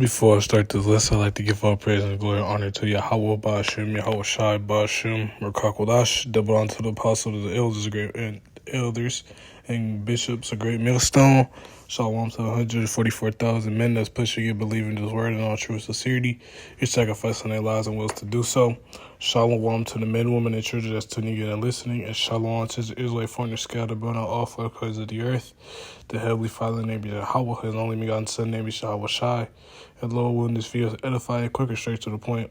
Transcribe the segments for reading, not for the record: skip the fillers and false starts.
Before I start this lesson, I'd like to give all praise and glory and honor to Yahweh Ba'ashem, Yahweh Shai Ba'ashem, Rakakwadash, double unto the apostles, the elders and bishops, a great millstone. Shalom to 144,000 men that's pushing you, believing this word in all true sincerity. You're sacrificing their lives and wills to do so. Shalom to the men, women, and children that's tuning in and listening. And shalom to the Israelite foreigners scattered abroad on all four corners of the earth. The Heavenly Father, named Yahweh, His only begotten Son, named Yahweh Shai. And Lord, when this video is edifying, quick and straight to the point.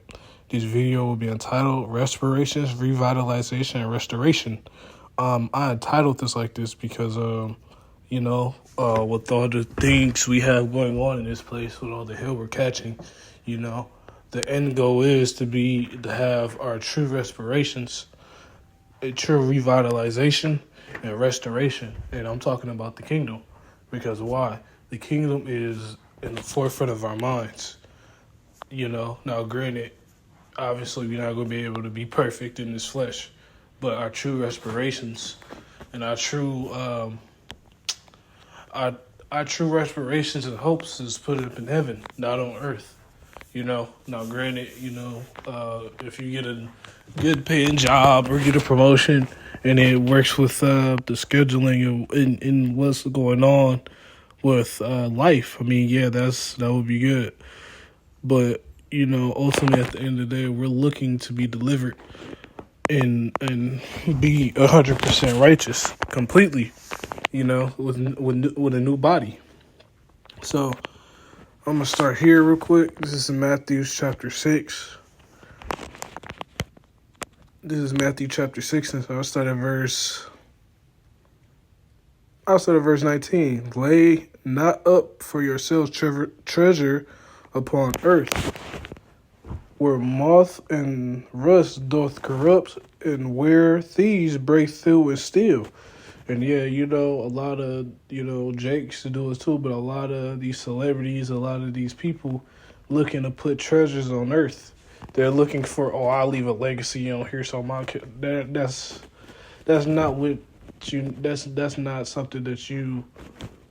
This video will be entitled Respirations, Revitalization, and Restoration. I entitled this like this because, with all the things we have going on in this place, with all the hell we're catching, the end goal is to have our true respirations, a true revitalization and restoration. And I'm talking about the kingdom. Because why? The kingdom is in the forefront of our minds. Now granted, obviously we're not going to be able to be perfect in this flesh, but our true respirations and our true respirations and hopes is put up in heaven, not on earth. Now granted, if you get a good paying job or get a promotion and it works with the scheduling and what's going on with life, I mean, yeah, that would be good. But, ultimately at the end of the day, we're looking to be delivered and be 100% righteous completely, with a new body. So I'm going to start here real quick. This is in Matthew chapter 6. This is Matthew chapter 6, and so I'll start at verse 19. Lay not up for yourselves treasure upon earth, where moth and rust doth corrupt, and where thieves break through and steal. And yeah, a lot of, Jakes to do it too, but a lot of these celebrities, a lot of these people looking to put treasures on earth. They're looking for, I'll leave a legacy on here so my kid. That's not what that's not something that you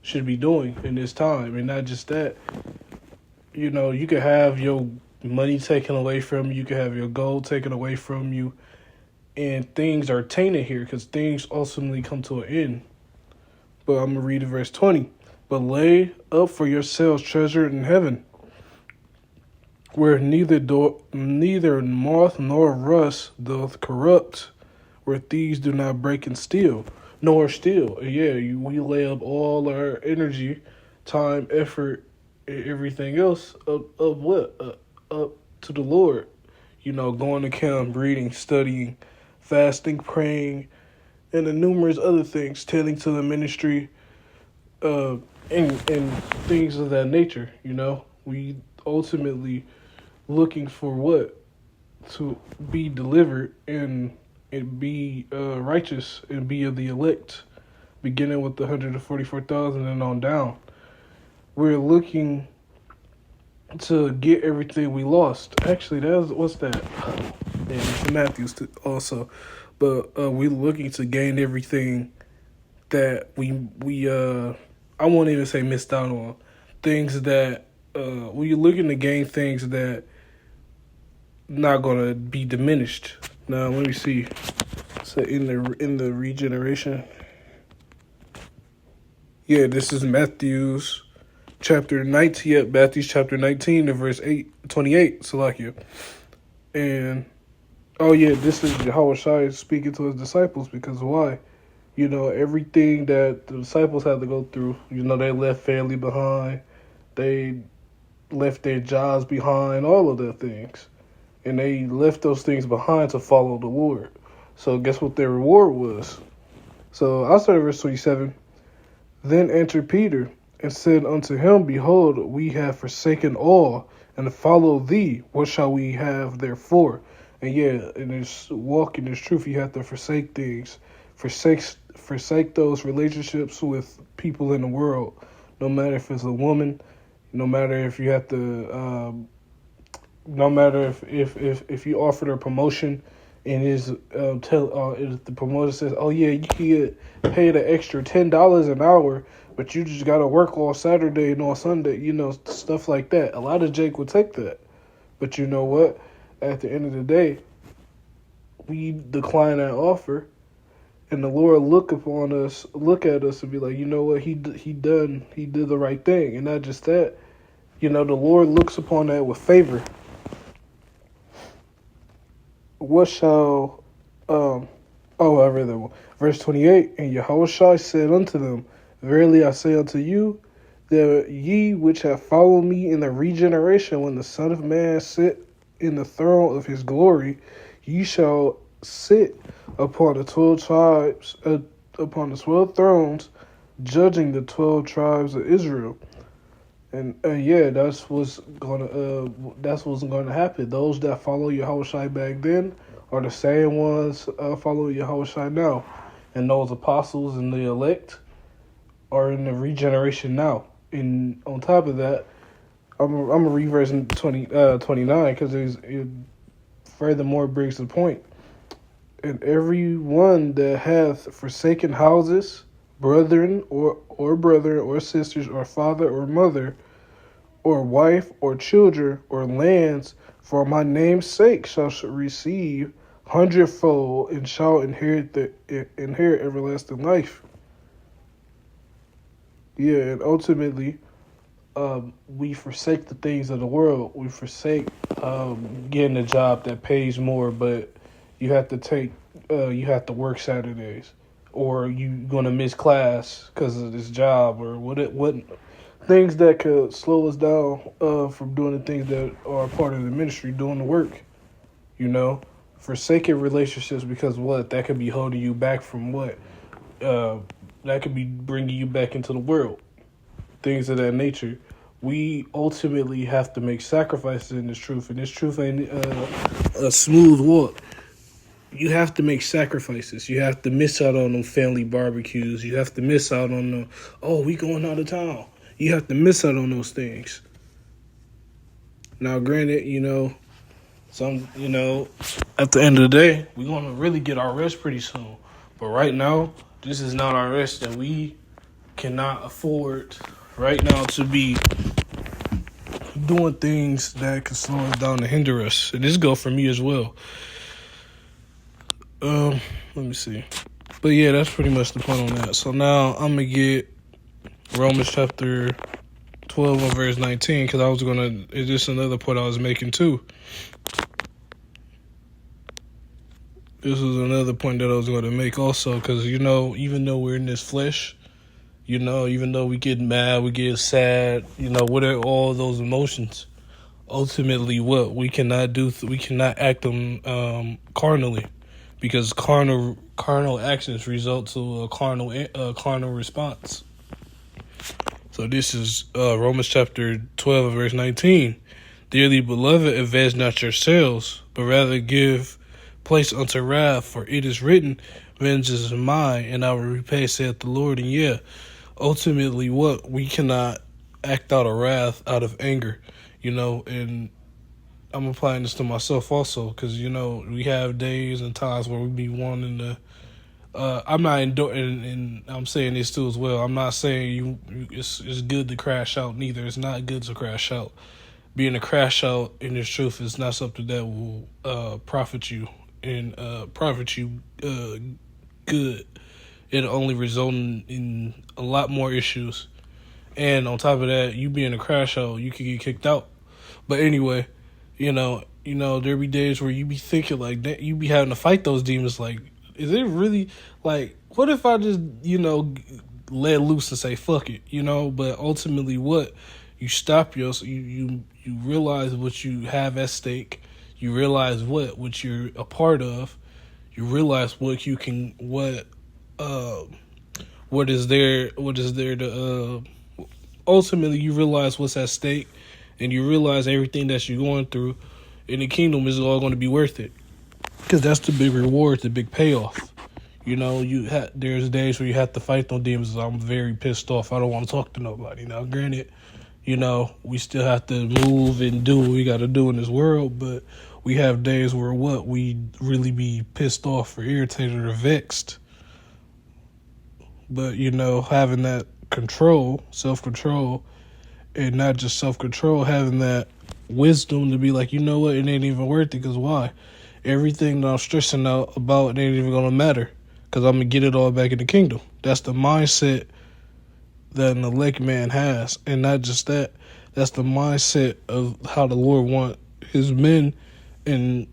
should be doing in this time. And not just that, you could have your money taken away from you, you could have your gold taken away from you, and things are tainted here because things ultimately come to an end. But I'm going to read verse 20. But lay up for yourselves treasure in heaven, where neither moth nor rust doth corrupt, where thieves do not break and steal, nor steal. Yeah, we lay up all our energy, time, effort, and everything else up to the Lord. Going to camp, reading, studying, fasting, praying, and the numerous other things, tending to the ministry, and things of that nature. We ultimately looking for what? To be delivered and be righteous and be of the elect, beginning with the 144,000 and on down. We're looking to get everything we lost. Actually, what's that? Yeah, it's Matthews also. But we're looking to gain everything that we I won't even say missed out on. Things that we're looking to gain things that not gonna be diminished. Now let me see. So in the regeneration. Yeah, this is Matthew's chapter 19. Yeah, Matthew's chapter 19 to verse 28. Salakia. And this is Yahweh Shai speaking to his disciples, because why? Everything that the disciples had to go through. They left family behind. They left their jobs behind, all of the things. And they left those things behind to follow the Lord. So guess what their reward was? So I'll start at verse 27. Then answered Peter and said unto him, Behold, we have forsaken all and follow thee. What shall we have therefore? And yeah, in this walk in this truth, you have to forsake things. Forsake those relationships with people in the world. No matter if it's a woman, no matter if you have to... No matter if you offered her a promotion and if the promoter says, you can get paid an extra $10 an hour, but you just gotta work all Saturday and on Sunday, stuff like that. A lot of Jake would take that. But you know what? At the end of the day, we decline that offer, and the Lord look at us and be like, you know what? He did the right thing, and not just that. The Lord looks upon that with favor. What shall I read that one. Verse 28, and Yahushua said unto them, verily I say unto you, that ye which have followed me in the regeneration, when the Son of Man sit in the throne of his glory, ye shall sit upon the 12 tribes, upon the 12 thrones, judging the 12 tribes of Israel. And that's what's gonna happen. Those that follow Yahushua back then are the same ones following Yahushua now, and those apostles and the elect are in the regeneration now. And on top of that, I'm gonna read verse 29 because it furthermore brings the point. And every one that hath forsaken houses, brethren or sisters, or father or mother, or wife or children, or lands, for my name's sake, shall receive hundredfold, and shall inherit everlasting life. Yeah, and ultimately, we forsake the things of the world. We forsake getting a job that pays more, but you have to work Saturdays, or you gonna miss class because of this job, or what things that could slow us down from doing the things that are part of the ministry, doing the work. Forsaking relationships because that could be holding you back from that could be bringing you back into the world, things of that nature. We ultimately have to make sacrifices in this truth, and this truth ain't a smooth walk. You have to make sacrifices. You have to miss out on them family barbecues. You have to miss out on we going out of town. You have to miss out on those things. Now, granted, at the end of the day, we're going to really get our rest pretty soon. But right now, this is not our rest, and we cannot afford right now to be doing things that could slow us down and hinder us. And this go for me as well. Let me see. But yeah, that's pretty much the point on that. So now I'm going to get Romans chapter 12 and verse 19, because it's just another point I was making too. This was another point that I was going to make also, because, even though we're in this flesh, even though we get mad, we get sad, what are all those emotions? Ultimately, what we cannot do, we cannot act them carnally, because carnal actions result to a carnal response. So this is Romans chapter 12, verse 19. Dearly beloved, avenge not yourselves, but rather give place unto wrath, for it is written, vengeance is mine, and I will repay, saith the Lord. And ultimately we cannot act out of wrath, out of anger, and I'm applying this to myself also, because, we have days and times where we be wanting to, I'm not and I'm saying this too as well. I'm not saying it's good to crash out neither. It's not good to crash out. Being a crash out in this truth is not something that will profit you good. It'll only result in a lot more issues. And on top of that, you being a crash out, you could get kicked out. But anyway, there be days where you be thinking like that, you be having to fight those demons. Like, is it really, like, what if I just, let loose and say fuck it, But ultimately, you stop you realize what you have at stake. You realize what you're a part of. You realize what is there to ultimately you realize what's at stake, and you realize everything that you're going through in the kingdom is all going to be worth it, because that's the big reward, the big payoff. There's days where you have to fight those demons. I'm very pissed off. I don't want to talk to nobody. Now, granted, we still have to move and do what we got to do in this world, but we have days where we really be pissed off or irritated or vexed. But, having that self-control, and not just self-control, having that wisdom to be like, you know what, it ain't even worth it, because why? Everything that I'm stressing out about, it ain't even going to matter, because I'm going to get it all back in the kingdom. That's the mindset that an elect man has. And not just that, that's the mindset of how the Lord want his men and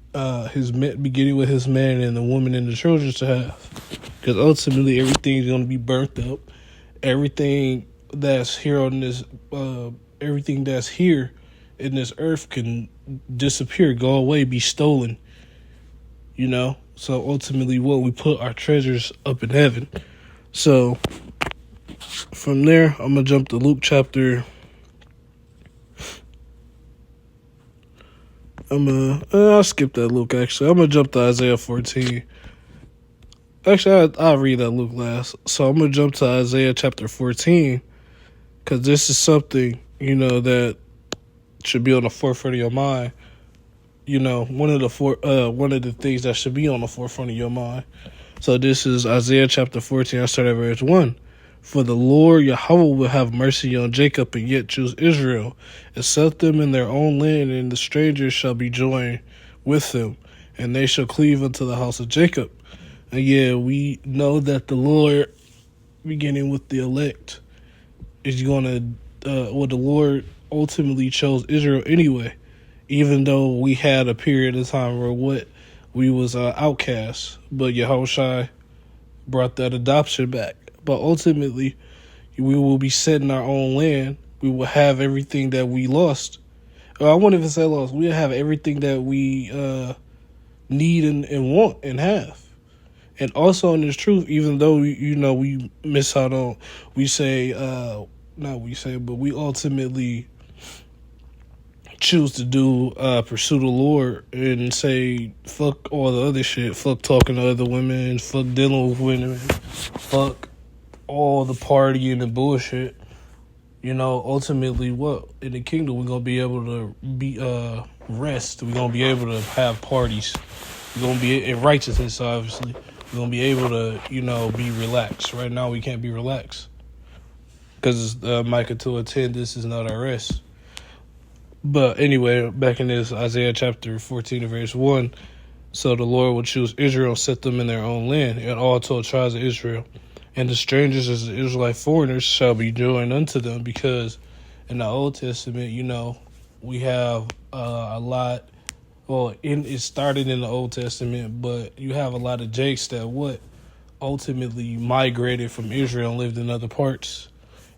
his men, beginning with his men and the women and the children to have. Because ultimately everything's going to be burnt up. Everything that's here on this, everything that's here in this earth can disappear, go away, be stolen. You know? So ultimately what we put our treasures up in heaven. So from there, I'm going to jump to Luke chapter. I'll skip that Luke, actually. I'm going to jump to Isaiah 14. Actually, I'll read that Luke last. So I'm going to jump to Isaiah chapter 14, because this is something, that should be on the forefront of your mind. One of the things that should be on the forefront of your mind. So this is Isaiah chapter 14. I start at verse 1. For the Lord Yahweh will have mercy on Jacob and yet choose Israel, and set them in their own land, and the strangers shall be joined with them, and they shall cleave unto the house of Jacob. And yeah, we know that the Lord, beginning with the elect, is going to, the Lord ultimately chose Israel anyway, even though we had a period of time where we was outcasts, but Yahushua brought that adoption back. But ultimately, we will be set in our own land. We will have everything that we lost. I won't even say lost. We'll have everything that we need and want and have. And also in this truth, even though, we miss out on, we ultimately choose to pursue the Lord and say, fuck all the other shit. Fuck talking to other women. Fuck dealing with women. Fuck all the partying and bullshit. Ultimately what? In the kingdom, we're going to be able to rest. We're going to be able to have parties. We're going to be in righteousness, obviously. We're going to be able to, be relaxed. Right now, we can't be relaxed. Because Micah 2:10, this is not our rest. But anyway, back in this Isaiah chapter 14 verse 1. So the Lord will choose Israel and set them in their own land, and all 12 tribes of Israel. And the strangers as the Israelite foreigners shall be joined unto them, because in the Old Testament, we have a lot. Well, it started in the Old Testament, but you have a lot of Jakes that ultimately migrated from Israel and lived in other parts.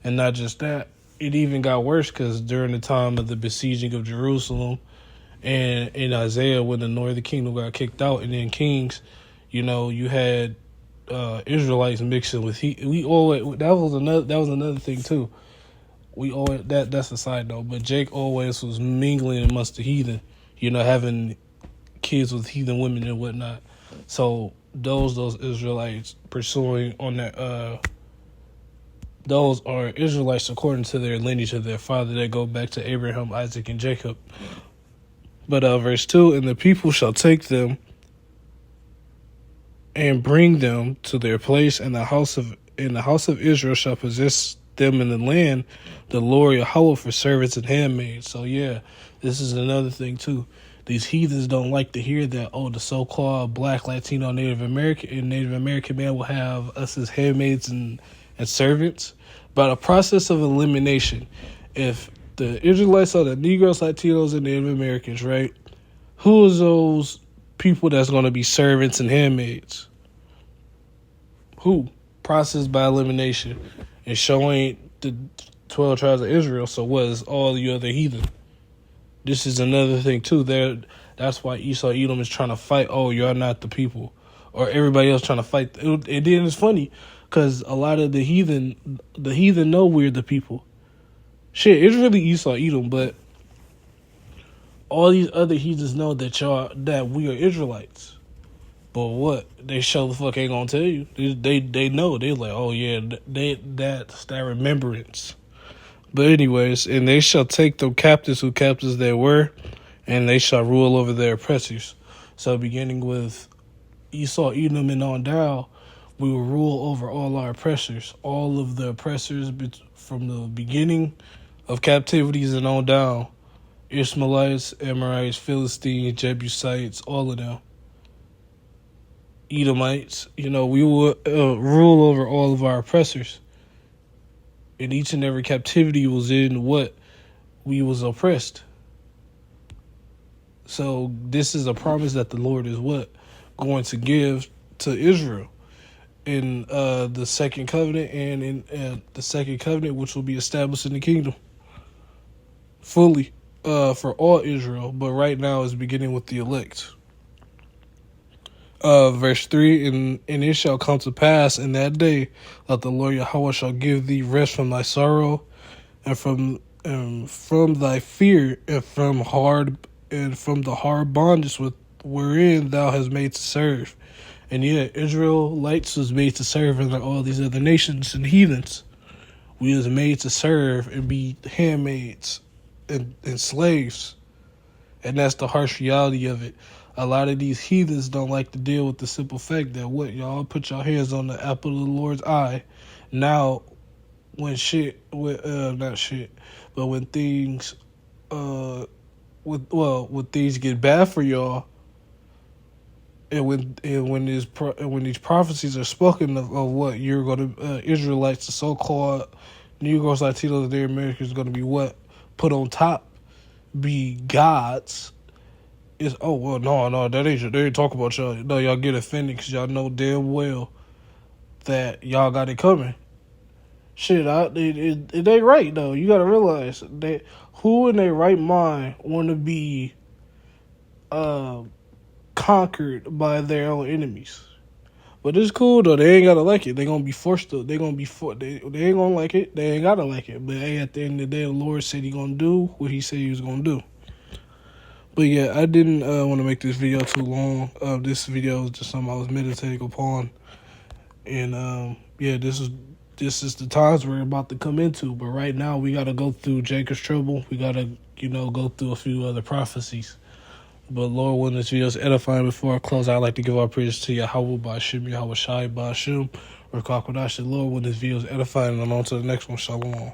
And not just that, it even got worse, because during the time of the besieging of Jerusalem and in Isaiah, when the northern kingdom got kicked out, and then Kings, you had Israelites mixing with that was another thing too. That's a side note, but Jake always was mingling amongst the heathen, having kids with heathen women and whatnot. So those Israelites pursuing on that those are Israelites according to their lineage of their father that go back to Abraham, Isaac, and Jacob. But verse 2, and the people shall take them and bring them to their place, and the house of Israel shall possess them in the land, the Lord Yahweh for servants and handmaids. So yeah, this is another thing too. These heathens don't like to hear that, the so-called Black, Latino, Native American man will have us as handmaids and servants. By the process of elimination, if the Israelites are the Negroes, Latinos, and Native Americans, right? Who is those people that's going to be servants and handmaids? Who? Process by elimination and showing the 12 tribes of Israel. So what is all the other heathen? This is another thing too. That's why Esau Edom is trying to fight. Oh, you're not the people, or everybody else trying to fight. And then it's funny because a lot of the heathen know we're the people. Shit, it's really Esau Edom, but all these other heathens know that we are Israelites. But what? They sure the fuck ain't gonna tell you. They know. They're like, oh yeah, that's that remembrance. But anyways, and they shall take them captives who captives they were, and they shall rule over their oppressors. So beginning with Esau Edom and on down, We will rule over all our oppressors. All of the oppressors from the beginning of captivities and on down. Ishmaelites, Amorites, Philistines, Jebusites, all of them. Edomites. We will rule over all of our oppressors. And each and every captivity was in what? We was oppressed. So this is a promise that the Lord is what? Going to give to Israel in the second covenant, and in the second covenant, which will be established in the kingdom fully for all Israel. But right now is beginning with the elect. Verse 3, and it shall come to pass in that day that the Lord Yahweh shall give thee rest from thy sorrow and from thy fear and from the hard bondage wherein thou hast made to serve. And yet Israelites was made to serve in all these other nations and heathens. We was made to serve and be handmaids and slaves. And that's the harsh reality of it. A lot of these heathens don't like to deal with the simple fact that what y'all put your hands on the apple of the Lord's eye. Now, when when things, when things get bad for y'all, and when these prophecies are spoken of what you're going to Israelites, the so-called Negroes, Latinos, and Americans, going to be what put on top, be gods. It's no, they ain't talking about y'all. No, y'all get offended because y'all know damn well that y'all got it coming. Shit, it ain't right though. You gotta realize that who in their right mind want to be conquered by their own enemies. But it's cool though. They ain't gotta like it. They gonna be forced to. They gonna be They ain't gonna like it. They ain't gotta like it. But hey, at the end of the day, the Lord said He gonna do what He said He was gonna do. But yeah, I didn't want to make this video too long. This video is just something I was meditating upon, and this is the times we're about to come into. But right now, we gotta go through Jacob's trouble. We gotta go through a few other prophecies. But Lord, when this video is edifying, before I close, I'd like to give our prayers to Yahweh Ba'Shem, Yahweh Shai Ba'Shem, or Kakwadash. Lord, when this video is edifying, and on to the next one. Shalom.